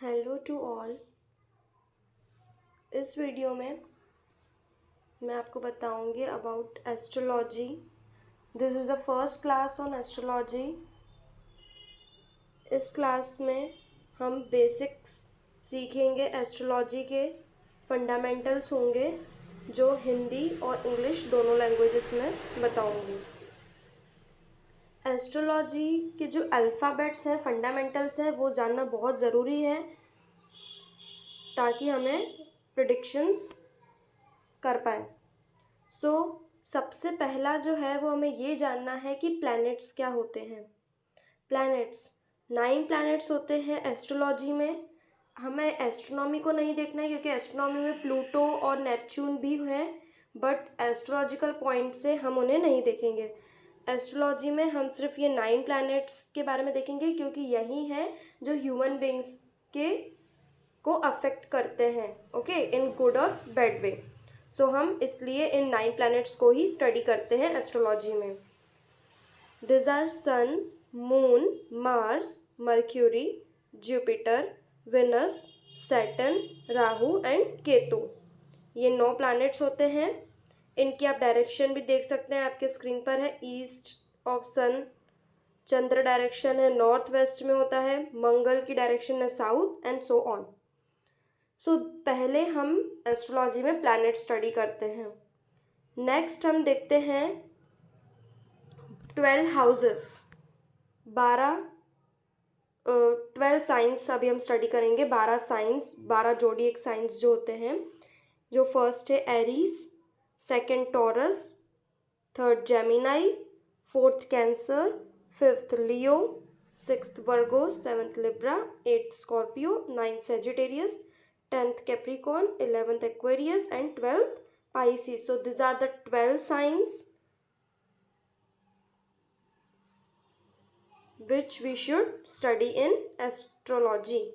Hello to all. इस वीडियो में मैं आपको बताऊंगी about astrology. This is the first class on astrology. इस क्लास में हम बेसिक्स सीखेंगे, एस्ट्रोलॉजी के फंडामेंटल्स होंगे जो हिंदी और इंग्लिश दोनों लैंग्वेजेस में बताऊंगी। एस्ट्रोलॉजी के जो अल्फ़ाबेट्स हैं, फंडामेंटल्स हैं, वो जानना बहुत ज़रूरी है ताकि हमें प्रिडिक्शंस कर पाएँ। सबसे पहला जो है वो हमें ये जानना है कि प्लैनेट्स क्या होते हैं। प्लैनेट्स 9 प्लैनेट्स होते हैं एस्ट्रोलॉजी में। हमें एस्ट्रोनॉमी को नहीं देखना है क्योंकि एस्ट्रोनॉमी में प्लूटो और नेपच्यून भी हैं, बट एस्ट्रोलॉजिकल पॉइंट से हम उन्हें नहीं देखेंगे। एस्ट्रोलॉजी में हम सिर्फ ये 9 प्लैनेट्स के बारे में देखेंगे क्योंकि यही हैं जो ह्यूमन बींग्स के को अफेक्ट करते हैं, ओके, इन गुड और बैड वे। हम इसलिए इन 9 प्लैनेट्स को ही स्टडी करते हैं एस्ट्रोलॉजी में। This are sun, moon, Mars, Mercury, Jupiter, Venus, Saturn, Rahu and Ketu. ये 9 प्लैनेट्स होते हैं। इनकी आप डायरेक्शन भी देख सकते हैं, आपके स्क्रीन पर है। ईस्ट ऑफ सन, चंद्र डायरेक्शन है नॉर्थ वेस्ट में होता है, मंगल की डायरेक्शन है साउथ एंड सो ऑन। पहले हम एस्ट्रोलॉजी में प्लैनेट स्टडी करते हैं। नेक्स्ट हम देखते हैं 12 हाउसेस, 12 साइंस अभी हम स्टडी करेंगे। 12 साइंस, 12 जोडिएक साइंस जो होते हैं। जो फर्स्ट है Aries, second Taurus, third Gemini, fourth Cancer, fifth Leo, sixth Virgo, seventh Libra, eighth Scorpio, ninth Sagittarius, 10th Capricorn, 11th Aquarius and 12th Pisces. So these are the 12 signs which we should study in astrology.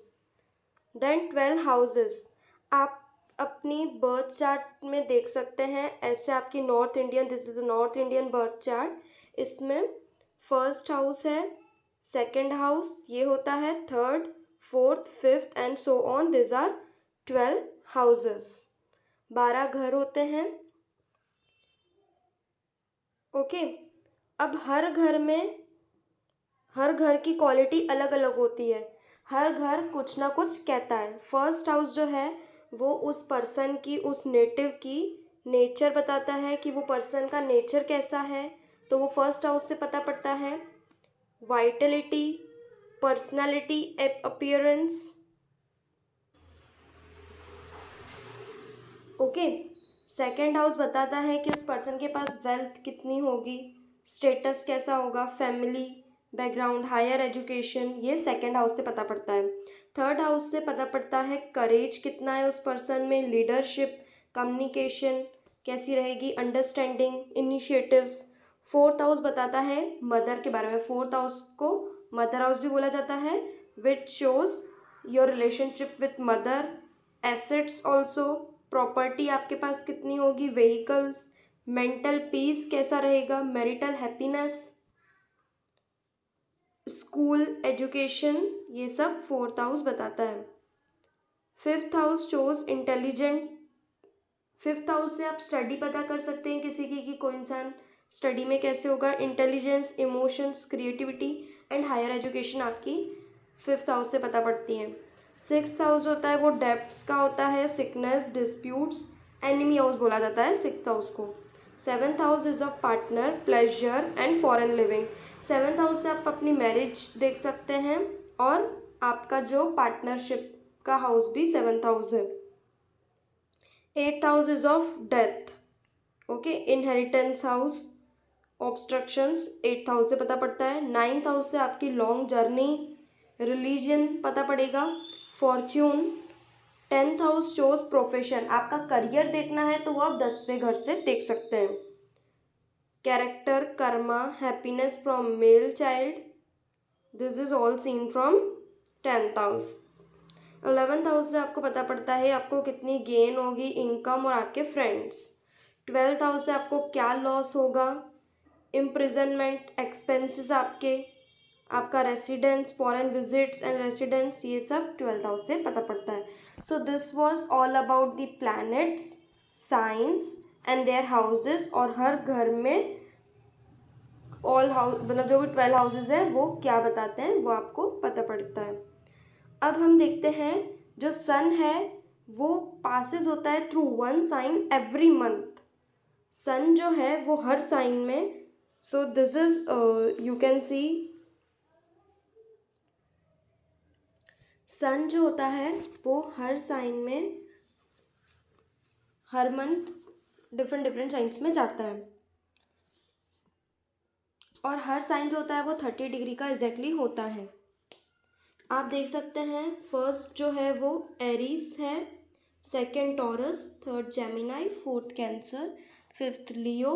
Then 12 houses आप अपनी birth chart में देख सकते हैं। ऐसे आपकी north Indian, this is the north Indian birth chart. इसमें first house है, सेकंड हाउस ये होता है, third, fourth, fifth and so on. This are 12 houses. 12 घर होते हैं, ओके। अब हर घर की क्वालिटी अलग अलग होती है। हर घर कुछ ना कुछ कहता है। फर्स्ट हाउस जो है वो उस पर्सन की, उस नेटिव की नेचर बताता है कि वो पर्सन का नेचर कैसा है, तो वो फर्स्ट हाउस से पता पड़ता है। Vitality, personality, appearance, okay. Second house बताता है कि उस पर्सन के पास वेल्थ कितनी होगी, स्टेटस कैसा होगा, फैमिली बैकग्राउंड, हायर एजुकेशन, ये सेकेंड हाउस से पता पड़ता है। थर्ड हाउस से पता पड़ता है करेज कितना है उस पर्सन में, लीडरशिप, कम्युनिकेशन कैसी रहेगी, अंडरस्टैंडिंग, इनिशिएटिव्स। फोर्थ हाउस बताता है मदर के बारे में। फोर्थ हाउस को मदर हाउस भी बोला जाता है, which shows your relationship with mother, assets also, property आपके पास कितनी होगी, व्हीकल्स, मेंटल पीस कैसा रहेगा, मैरिटल हैप्पीनेस, स्कूल एजुकेशन, ये सब फोर्थ हाउस बताता है। Fifth house shows intelligent. Fifth house से आप स्टडी पता कर सकते हैं किसी की, कि कोई इंसान स्टडी में कैसे होगा। Intelligence, emotions, creativity and higher education आपकी फिफ्थ हाउस से पता पड़ती हैं। सिक्स्थ हाउस होता है वो डेब्ट्स का होता है, सिकनेस, डिस्प्यूट्स, एनिमी हाउस बोला जाता है सिक्स्थ हाउस को। Seventh house is of partner, pleasure and foreign living. Seventh house से आप अपनी मैरिज देख सकते हैं और आपका जो पार्टनरशिप का हाउस भी सेवन्थ हाउस है। Eighth house is of death, okay. Inheritance house, obstructions, eighth house से पता पड़ता है। नाइन्थ हाउस से आपकी लॉन्ग जर्नी, रिलीजन पता पड़ेगा, Fortune. 10th house shows profession, आपका करियर देखना है तो वो आप 10वें घर से देख सकते हैं। Character, Karma, happiness from male child, this is all scene from 10th house. 11th house से आपको पता पड़ता है आपको कितनी गेन होगी, इनकम और आपके फ्रेंड्स। 12th हाउस से आपको क्या लॉस होगा, इम्प्रिजनमेंट, एक्सपेंसेस आपके, आपका residence, foreign visits and residence, ये सब 12th हाउस से पता पड़ता है. So this was all about the planets, science and their houses. और हर घर में ऑल हाउस मतलब जो भी 12 हाउसेज हैं वो क्या बताते हैं वो आपको पता पड़ता है. अब हम देखते हैं जो सन है वो पासिस होता है through one sign every month. Sun जो है वो हर साइन में, so this is you can see sun जो होता है वो हर साइन में हर मंथ डिफरेंट डिफरेंट साइंस में जाता है. और हर साइन जो होता है वो 30 डिग्री का एग्जैक्टली होता है. आप देख सकते हैं फर्स्ट जो है वो एरीज है, second Taurus, third Gemini, fourth Cancer, fifth Leo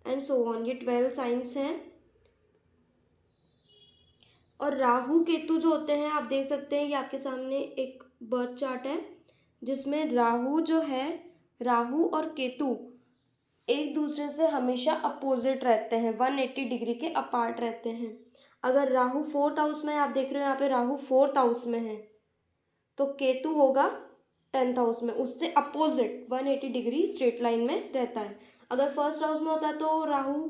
and so on. ये 12 साइंस हैं. और राहु केतु जो होते हैं आप देख सकते हैं, ये आपके सामने एक बर्थ चार्ट है जिसमें राहु जो है, राहु और केतु एक दूसरे से हमेशा अपोजिट रहते हैं, 180 डिग्री के अपार्ट रहते हैं. अगर राहु 4th हाउस में, आप देख रहे हो यहाँ पे राहु 4th हाउस में है, तो केतु होगा 10th हाउस में, उससे अपोजिट 180 डिग्री स्ट्रेट लाइन में रहता है. अगर फर्स्ट हाउस में होता तो राहु,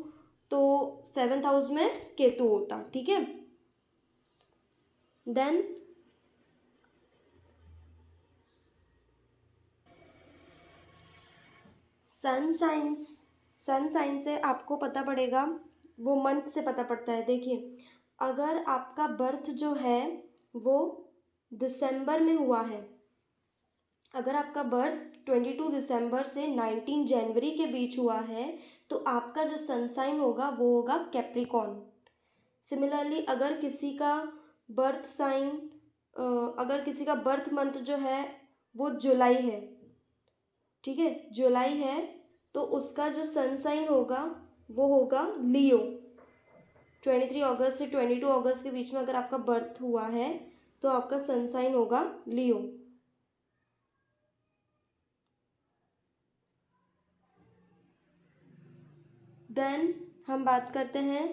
तो 7th हाउस में केतु होता. ठीक है. देन सन साइंस से आपको पता पड़ेगा, वो मंथ से पता पड़ता है. देखिए अगर आपका बर्थ जो है वो दिसंबर में हुआ है, अगर आपका बर्थ 22 दिसंबर से 19 जनवरी के बीच हुआ है, तो आपका जो सन साइन होगा वो होगा कैप्रिकॉर्न. सिमिलरली अगर किसी का बर्थ साइन, अगर किसी का बर्थ मंथ जो है वो जुलाई है, ठीक है, जुलाई है, तो उसका जो सन साइन होगा वो होगा लियो. 23 अगस्त से 22 अगस्त के बीच में अगर आपका बर्थ हुआ है तो आपका सन साइन होगा लियो. देन हम बात करते हैं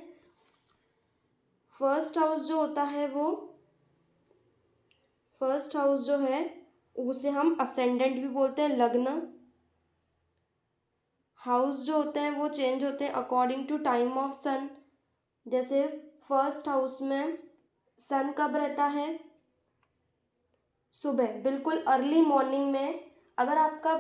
फर्स्ट हाउस जो होता है, वो फर्स्ट हाउस जो है उसे हम असेंडेंट भी बोलते हैं, लग्न. हाउस जो होते हैं वो चेंज होते हैं अकॉर्डिंग टू टाइम ऑफ सन. जैसे फर्स्ट हाउस में सन कब रहता है, सुबह, बिल्कुल अर्ली मॉर्निंग में. अगर आपका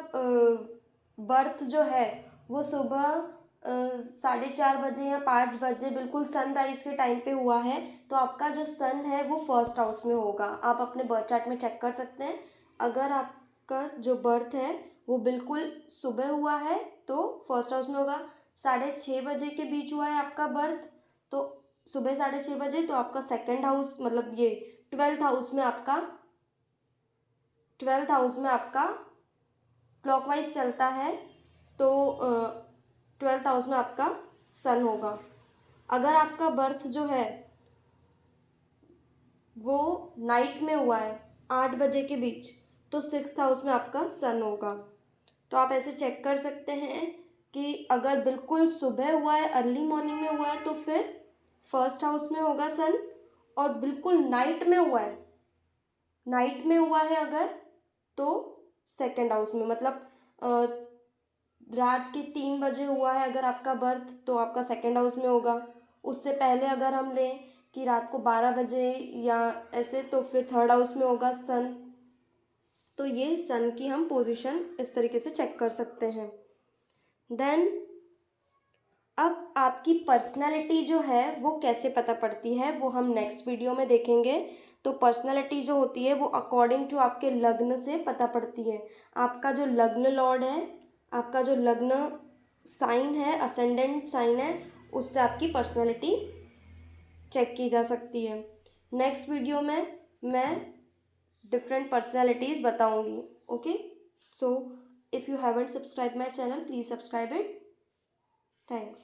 बर्थ जो है वो सुबह 4:30 बजे या 5 बजे बिल्कुल सनराइज के टाइम पे हुआ है, तो आपका जो सन है वो फर्स्ट हाउस में होगा. आप अपने बर्थ चार्ट में चेक कर सकते हैं. अगर आपका जो बर्थ है वो बिल्कुल सुबह हुआ है तो फर्स्ट हाउस में होगा. 6:30 बजे के बीच हुआ है आपका बर्थ, तो सुबह 6:30 बजे, तो आपका सेकंड हाउस मतलब ये 12th हाउस में आपका, 12th हाउस में आपका क्लॉकवाइज चलता है, तो 12th हाउस में आपका सन होगा. अगर आपका बर्थ जो है वो नाइट में हुआ है 8 बजे के बीच, तो 6th हाउस में आपका सन होगा. तो आप ऐसे चेक कर सकते हैं कि अगर बिल्कुल सुबह हुआ है, अर्ली मॉर्निंग में हुआ है, तो फिर फर्स्ट हाउस में होगा सन. और बिल्कुल नाइट में हुआ है, नाइट में हुआ है अगर, तो सेकंड हाउस में, मतलब रात के 3 बजे हुआ है अगर आपका बर्थ, तो आपका सेकंड हाउस में होगा. उससे पहले अगर हम लें कि रात को 12 बजे या ऐसे, तो फिर थर्ड हाउस में होगा सन. तो ये सन की हम पोजीशन इस तरीके से चेक कर सकते हैं. देन अब आपकी पर्सनैलिटी जो है वो कैसे पता पड़ती है वो हम नेक्स्ट वीडियो में देखेंगे. तो पर्सनैलिटी जो होती है वो अकॉर्डिंग टू आपके लग्न से पता पड़ती है. आपका जो लग्न लॉर्ड है, आपका जो लग्न साइन है, असेंडेंट साइन है, उससे आपकी पर्सनैलिटी चेक की जा सकती है. नेक्स्ट वीडियो में मैं डिफरेंट पर्सनैलिटीज़ बताऊंगी. Okay, so if you haven't subscribe my channel, please subscribe it. Thanks.